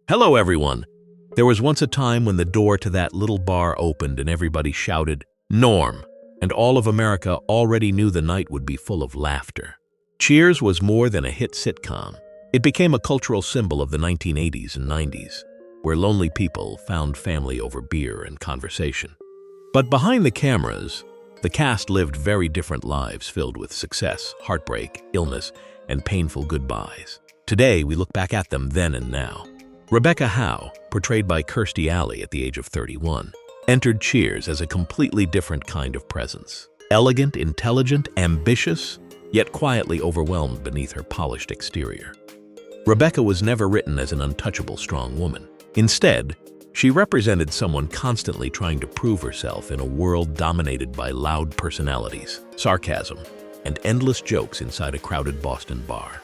Hello, everyone. There was once a time when the door to that little bar opened and everybody shouted, "Norm!" And all of America already knew the night would be full of laughter. Cheers was more than a hit sitcom. It became a cultural symbol of the 1980s and 90s, where lonely people found family over beer and conversation. But behind the cameras, the cast lived very different lives filled with success, heartbreak, illness, and painful goodbyes. Today, we look back at them then and now. Rebecca Howe, portrayed by Kirstie Alley at the age of 31, entered Cheers as a completely different kind of presence. Elegant, intelligent, ambitious, yet quietly overwhelmed beneath her polished exterior. Rebecca was never written as an untouchable strong woman. Instead, she represented someone constantly trying to prove herself in a world dominated by loud personalities, sarcasm, and endless jokes inside a crowded Boston bar.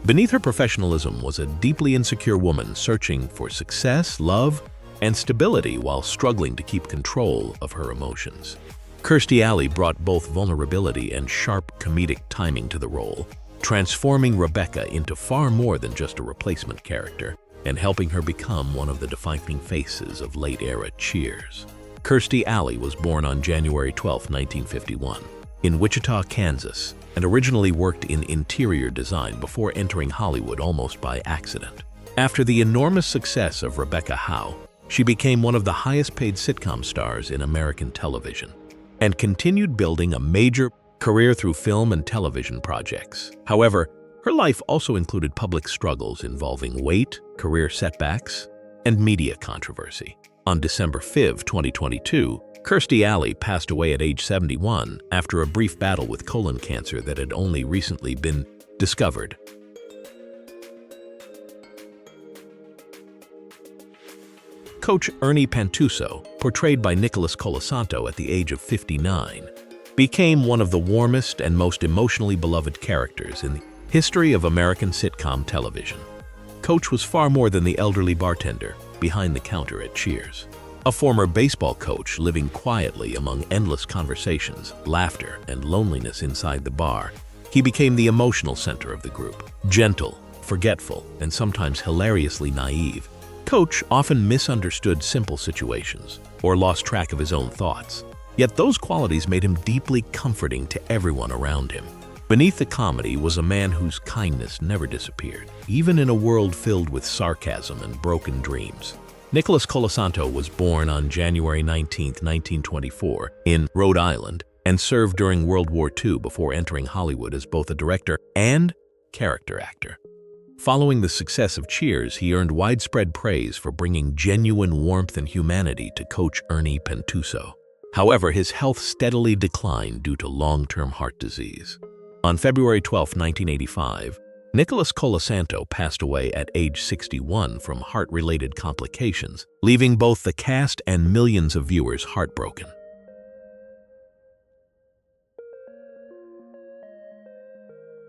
Beneath her professionalism was a deeply insecure woman searching for success, love, and stability while struggling to keep control of her emotions. Kirstie Alley brought both vulnerability and sharp comedic timing to the role, transforming Rebecca into far more than just a replacement character and helping her become one of the defining faces of late-era Cheers. Kirstie Alley was born on January 12, 1951, in Wichita, Kansas, and originally worked in interior design before entering Hollywood almost by accident. After the enormous success of Rebecca Howe, she became one of the highest-paid sitcom stars in American television and continued building a major career through film and television projects. However, her life also included public struggles involving weight, career setbacks, and media controversy. On December 5, 2022, Kirstie Alley passed away at age 71 after a brief battle with colon cancer that had only recently been discovered. Coach Ernie Pantuso, portrayed by Nicholas Colasanto at the age of 59, became one of the warmest and most emotionally beloved characters in the history of American sitcom television. Coach was far more than the elderly bartender behind the counter at Cheers. A former baseball coach living quietly among endless conversations, laughter, and loneliness inside the bar, he became the emotional center of the group. Gentle, forgetful, and sometimes hilariously naive, Coach often misunderstood simple situations or lost track of his own thoughts. Yet those qualities made him deeply comforting to everyone around him. Beneath the comedy was a man whose kindness never disappeared, even in a world filled with sarcasm and broken dreams. Nicholas Colasanto was born on January 19, 1924, in Rhode Island, and served during World War II before entering Hollywood as both a director and character actor. Following the success of Cheers, he earned widespread praise for bringing genuine warmth and humanity to Coach Ernie Pantuso. However, his health steadily declined due to long-term heart disease. On February 12, 1985, Nicholas Colasanto passed away at age 61 from heart-related complications, leaving both the cast and millions of viewers heartbroken.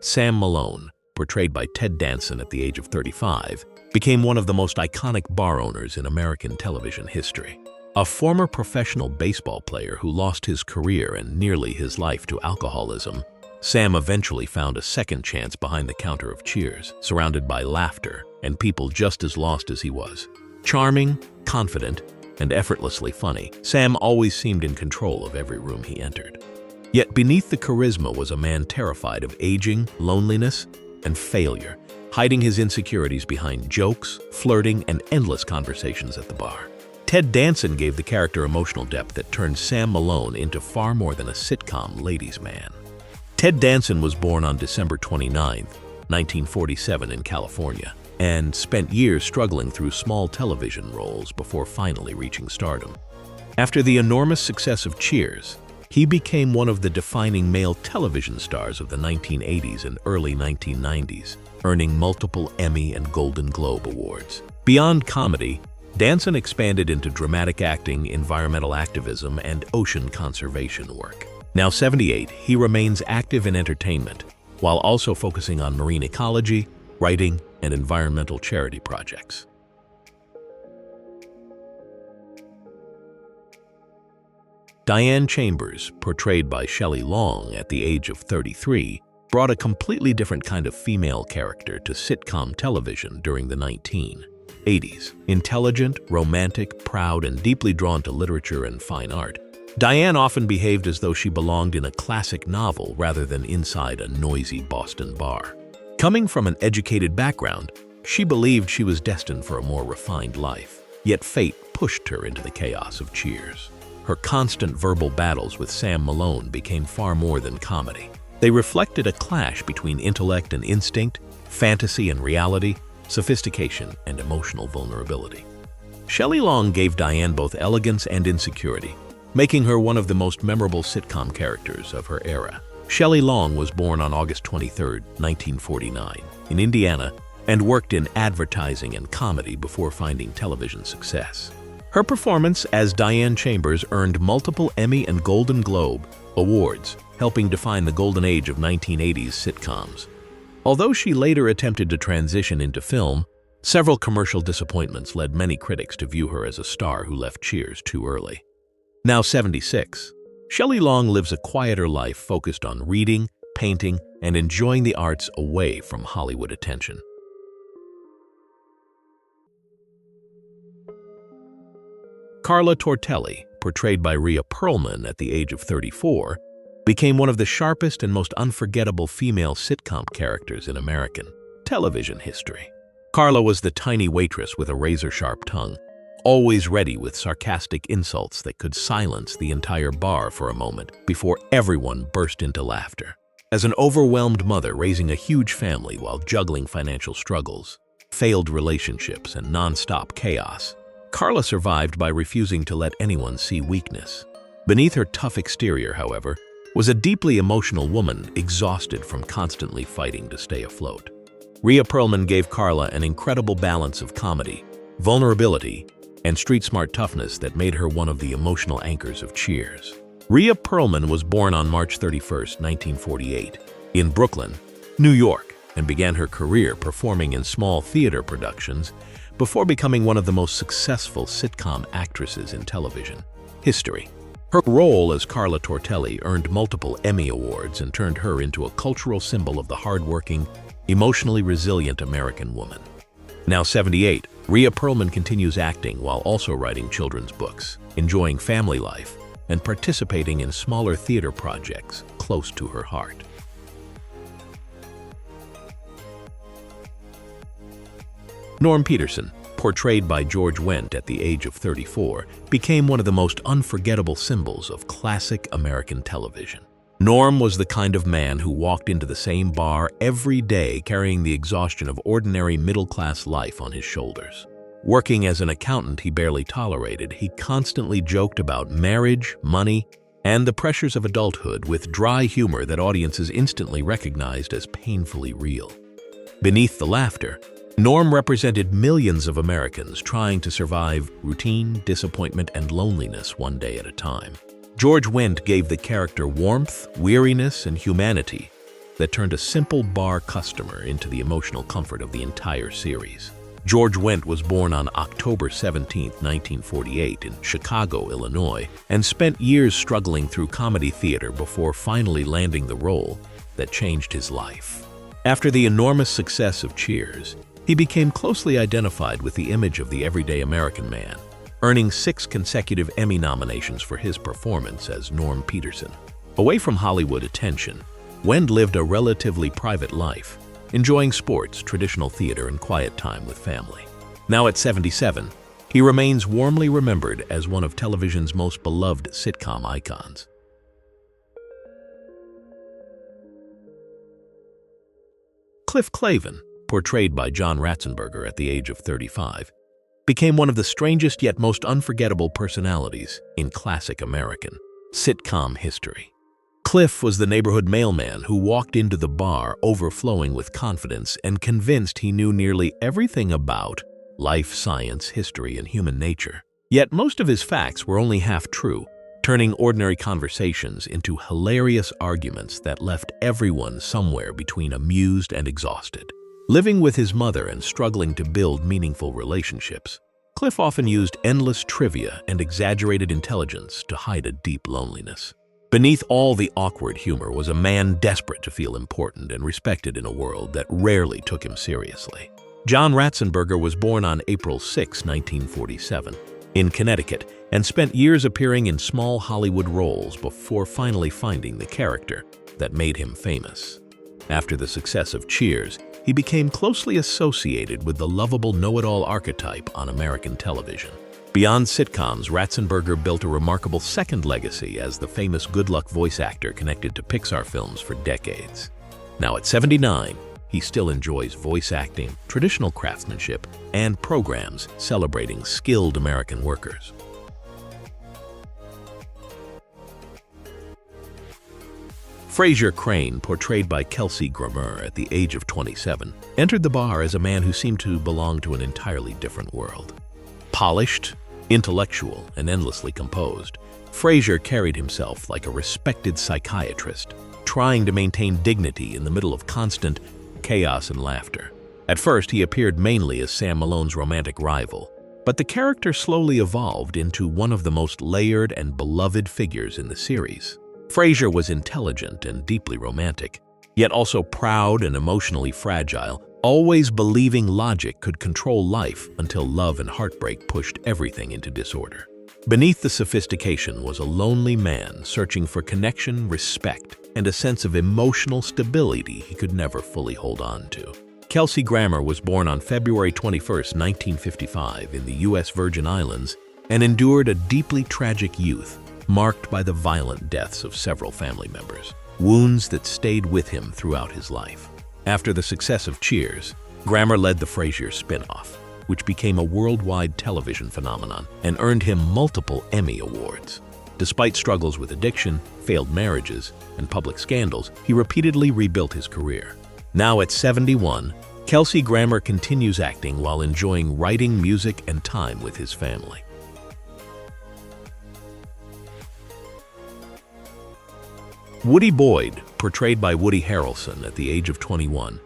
Sam Malone, portrayed by Ted Danson at the age of 35, became one of the most iconic bar owners in American television history. A former professional baseball player who lost his career and nearly his life to alcoholism, Sam eventually found a second chance behind the counter of Cheers, surrounded by laughter and people just as lost as he was. Charming, confident, and effortlessly funny, Sam always seemed in control of every room he entered. Yet beneath the charisma was a man terrified of aging, loneliness, and failure, hiding his insecurities behind jokes, flirting, and endless conversations at the bar. Ted Danson gave the character emotional depth that turned Sam Malone into far more than a sitcom ladies' man. Ted Danson was born on December 29, 1947 in California, and spent years struggling through small television roles before finally reaching stardom. After the enormous success of Cheers, he became one of the defining male television stars of the 1980s and early 1990s, earning multiple Emmy and Golden Globe awards. Beyond comedy, Danson expanded into dramatic acting, environmental activism, and ocean conservation work. Now 78, he remains active in entertainment, while also focusing on marine ecology, writing, and environmental charity projects. Diane Chambers, portrayed by Shelley Long at the age of 33, brought a completely different kind of female character to sitcom television during the 80s. Intelligent, romantic, proud, and deeply drawn to literature and fine art, Diane often behaved as though she belonged in a classic novel rather than inside a noisy Boston bar. Coming from an educated background, she believed she was destined for a more refined life, yet fate pushed her into the chaos of Cheers. Her constant verbal battles with Sam Malone became far more than comedy. They reflected a clash between intellect and instinct, fantasy and reality, sophistication and emotional vulnerability. Shelley Long gave Diane both elegance and insecurity, making her one of the most memorable sitcom characters of her era. Shelley Long was born on August 23, 1949, in Indiana, and worked in advertising and comedy before finding television success. Her performance as Diane Chambers earned multiple Emmy and Golden Globe awards, helping define the golden age of 1980s sitcoms. Although she later attempted to transition into film, several commercial disappointments led many critics to view her as a star who left Cheers too early. Now 76, Shelley Long lives a quieter life focused on reading, painting, and enjoying the arts away from Hollywood attention. Carla Tortelli, portrayed by Rhea Perlman at the age of 34, became one of the sharpest and most unforgettable female sitcom characters in American television history. Carla was the tiny waitress with a razor-sharp tongue, always ready with sarcastic insults that could silence the entire bar for a moment before everyone burst into laughter. As an overwhelmed mother raising a huge family while juggling financial struggles, failed relationships, and non-stop chaos, Carla survived by refusing to let anyone see weakness. Beneath her tough exterior, however, was a deeply emotional woman exhausted from constantly fighting to stay afloat. Rhea Perlman gave Carla an incredible balance of comedy, vulnerability, and street-smart toughness that made her one of the emotional anchors of Cheers. Rhea Perlman was born on March 31, 1948, in Brooklyn, New York, and began her career performing in small theater productions before becoming one of the most successful sitcom actresses in television history. Her role as Carla Tortelli earned multiple Emmy Awards and turned her into a cultural symbol of the hardworking, emotionally resilient American woman. Now 78, Rhea Perlman continues acting while also writing children's books, enjoying family life, and participating in smaller theater projects close to her heart. Norm Peterson, portrayed by George Wendt at the age of 34, became one of the most unforgettable symbols of classic American television. Norm was the kind of man who walked into the same bar every day carrying the exhaustion of ordinary middle-class life on his shoulders. Working as an accountant he barely tolerated, he constantly joked about marriage, money, and the pressures of adulthood with dry humor that audiences instantly recognized as painfully real. Beneath the laughter, Norm represented millions of Americans trying to survive routine, disappointment, and loneliness one day at a time. George Wendt gave the character warmth, weariness, and humanity that turned a simple bar customer into the emotional comfort of the entire series. George Wendt was born on October 17, 1948 in Chicago, Illinois, and spent years struggling through comedy theater before finally landing the role that changed his life. After the enormous success of Cheers, he became closely identified with the image of the everyday American man, earning 6 consecutive Emmy nominations for his performance as Norm Peterson. Away from Hollywood attention, Wendt lived a relatively private life, enjoying sports, traditional theater, and quiet time with family. Now at 77, he remains warmly remembered as one of television's most beloved sitcom icons. Cliff Clavin, portrayed by John Ratzenberger at the age of 35, became one of the strangest yet most unforgettable personalities in classic American sitcom history. Cliff was the neighborhood mailman who walked into the bar overflowing with confidence and convinced he knew nearly everything about life, science, history, and human nature. Yet most of his facts were only half true, turning ordinary conversations into hilarious arguments that left everyone somewhere between amused and exhausted. Living with his mother and struggling to build meaningful relationships, Cliff often used endless trivia and exaggerated intelligence to hide a deep loneliness. Beneath all the awkward humor was a man desperate to feel important and respected in a world that rarely took him seriously. John Ratzenberger was born on April 6, 1947, in Connecticut, and spent years appearing in small Hollywood roles before finally finding the character that made him famous. After the success of Cheers, he became closely associated with the lovable know-it-all archetype on American television. Beyond sitcoms, Ratzenberger built a remarkable second legacy as the famous good-luck voice actor connected to Pixar films for decades. Now at 79, he still enjoys voice acting, traditional craftsmanship, and programs celebrating skilled American workers. Frasier Crane, portrayed by Kelsey at the age of 27, entered the bar as a man who seemed to belong to an entirely different world. Polished, intellectual, and endlessly composed, Frasier carried himself like a respected psychiatrist, trying to maintain dignity in the middle of constant chaos and laughter. At first, he appeared mainly as Sam Malone's romantic rival, but the character slowly evolved into one of the most layered and beloved figures in the series. Frasier was intelligent and deeply romantic, yet also proud and emotionally fragile, always believing logic could control life until love and heartbreak pushed everything into disorder. Beneath the sophistication was a lonely man searching for connection, respect, and a sense of emotional stability he could never fully hold on to. Kelsey was born on February 21, 1955 in the U.S. Virgin Islands and endured a deeply tragic youth marked by the violent deaths of several family members, wounds that stayed with him throughout his life. After the success of Cheers, Grammer led the Frasier spin-off, which became a worldwide television phenomenon and earned him multiple Emmy Awards. Despite struggles with addiction, failed marriages, and public scandals, he repeatedly rebuilt his career. Now at 71, Kelsey continues acting while enjoying writing, music, and time with his family. Woody Boyd, portrayed by Woody Harrelson at the age of 21,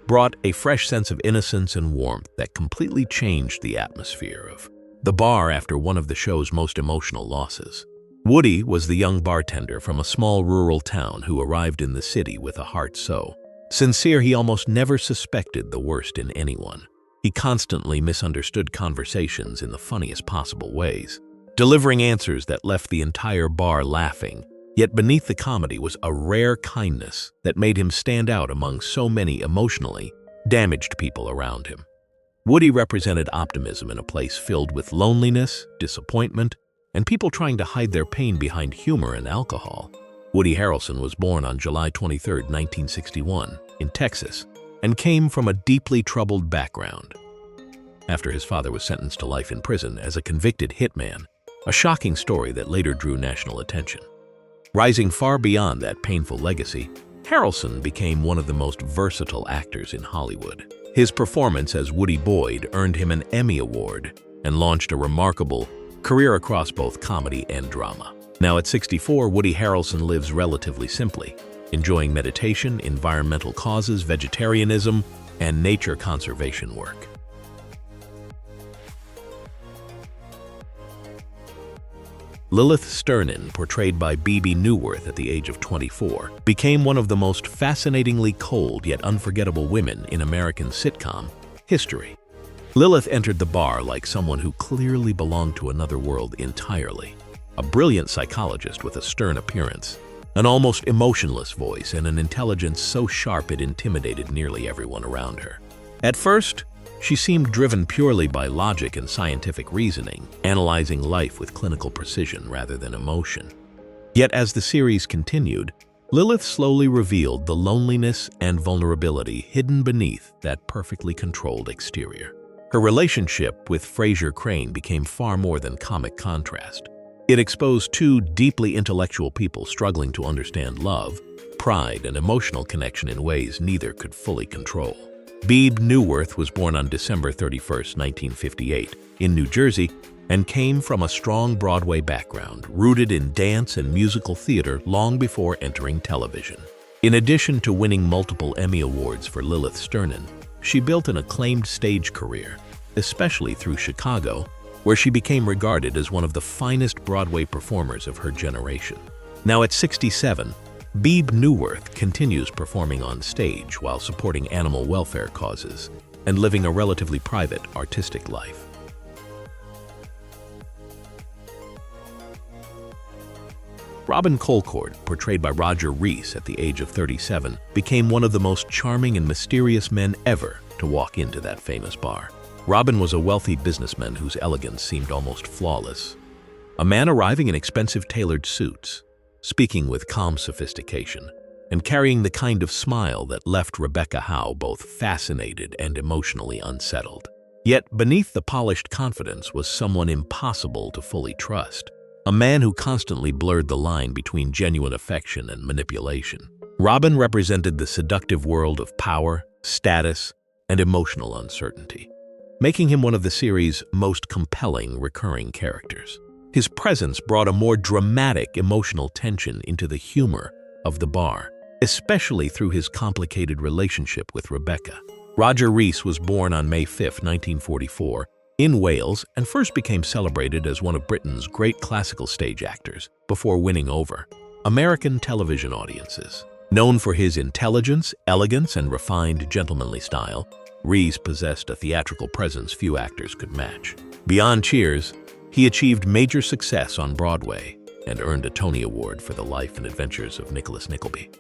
brought a fresh sense of innocence and warmth that completely changed the atmosphere of the bar after one of the show's most emotional losses. Woody was the young bartender from a small rural town who arrived in the city with a heart so sincere he almost never suspected the worst in anyone. He constantly misunderstood conversations in the funniest possible ways, delivering answers that left the entire bar laughing. Yet beneath the comedy was a rare kindness that made him stand out among so many emotionally damaged people around him. Woody represented optimism in a place filled with loneliness, disappointment, and people trying to hide their pain behind humor and alcohol. Woody Harrelson was born on July 23, 1961, in Texas, and came from a deeply troubled background. After his father was sentenced to life in prison as a convicted hitman, a shocking story that later drew national attention. Rising far beyond that painful legacy, Harrelson became one of the most versatile actors in Hollywood. His performance as Woody Boyd earned him an Emmy Award and launched a remarkable career across both comedy and drama. Now at 64, Woody Harrelson lives relatively simply, enjoying meditation, environmental causes, vegetarianism, and nature conservation work. Lilith Sternin, portrayed by Bebe Neuwirth at the age of 24, became one of the most fascinatingly cold yet unforgettable women in American sitcom history. Lilith entered the bar like someone who clearly belonged to another world entirely. A brilliant psychologist with a stern appearance, an almost emotionless voice, and an intelligence so sharp it intimidated nearly everyone around her. At first, she seemed driven purely by logic and scientific reasoning, analyzing life with clinical precision rather than emotion. Yet as the series continued, Lilith slowly revealed the loneliness and vulnerability hidden beneath that perfectly controlled exterior. Her relationship with Frasier Crane became far more than comic contrast. It exposed two deeply intellectual people struggling to understand love, pride, and emotional connection in ways neither could fully control. Bebe Neuwirth was born on December 31, 1958, in New Jersey, and came from a strong Broadway background, rooted in dance and musical theater long before entering television. In addition to winning multiple Emmy Awards for Lilith Sternin, she built an acclaimed stage career, especially through Chicago, where she became regarded as one of the finest Broadway performers of her generation. Now at 67, Bebe Neuwirth continues performing on stage while supporting animal welfare causes, and living a relatively private, artistic life. Robin Colcord, portrayed by Roger Rees at the age of 37, became one of the most charming and mysterious men ever to walk into that famous bar. Robin was a wealthy businessman whose elegance seemed almost flawless. A man arriving in expensive tailored suits, speaking with calm sophistication, and carrying the kind of smile that left Rebecca Howe both fascinated and emotionally unsettled. Yet beneath the polished confidence was someone impossible to fully trust. A man who constantly blurred the line between genuine affection and manipulation. Robin represented the seductive world of power, status, and emotional uncertainty, making him one of the series' most compelling recurring characters. His presence brought a more dramatic emotional tension into the humor of the bar, especially through his complicated relationship with Rebecca. Roger Rees was born on May 5, 1944, in Wales, and first became celebrated as one of Britain's great classical stage actors before winning over American television audiences. Known for his intelligence, elegance, and refined gentlemanly style, Rees possessed a theatrical presence few actors could match. Beyond Cheers, he achieved major success on Broadway and earned a Tony Award for the life and adventures of Nicholas Nickleby.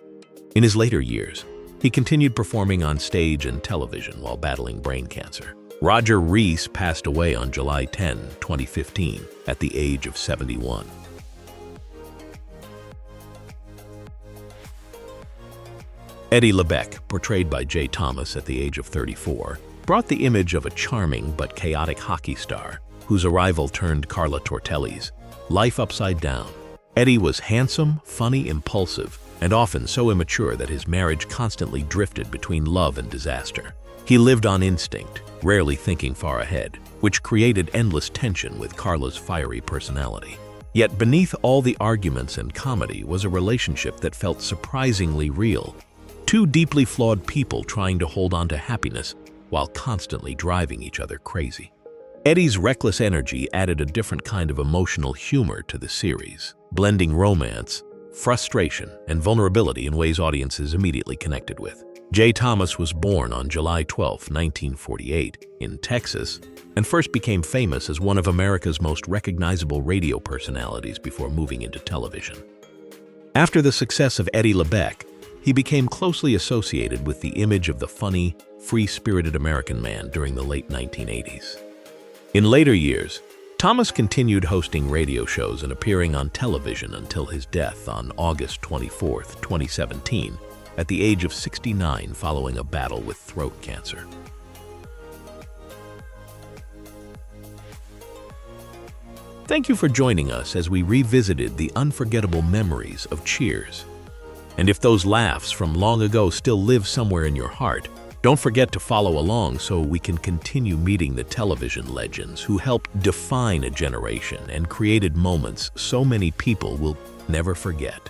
In his later years, he continued performing on stage and television while battling brain cancer. Roger Rees passed away on July 10, 2015, at the age of 71. Eddie LeBec, portrayed by Jay Thomas at the age of 34, brought the image of a charming but chaotic hockey star whose arrival turned Carla Tortelli's life upside down. Eddie was handsome, funny, impulsive, and often so immature that his marriage constantly drifted between love and disaster. He lived on instinct, rarely thinking far ahead, which created endless tension with Carla's fiery personality. Yet beneath all the arguments and comedy was a relationship that felt surprisingly real. Two deeply flawed people trying to hold on to happiness while constantly driving each other crazy. Eddie's reckless energy added a different kind of emotional humor to the series, blending romance, frustration, and vulnerability in ways audiences immediately connected with. Jay Thomas was born on July 12, 1948, in Texas, and first became famous as one of America's most recognizable radio personalities before moving into television. After the success of Eddie LeBec, he became closely associated with the image of the funny, free-spirited American man during the late 1980s. In later years, Thomas continued hosting radio shows and appearing on television until his death on August 24, 2017, at the age of 69 following a battle with throat cancer. Thank you for joining us as we revisited the unforgettable memories of Cheers. And if those laughs from long ago still live somewhere in your heart, don't forget to follow along so we can continue meeting the television legends who helped define a generation and created moments so many people will never forget.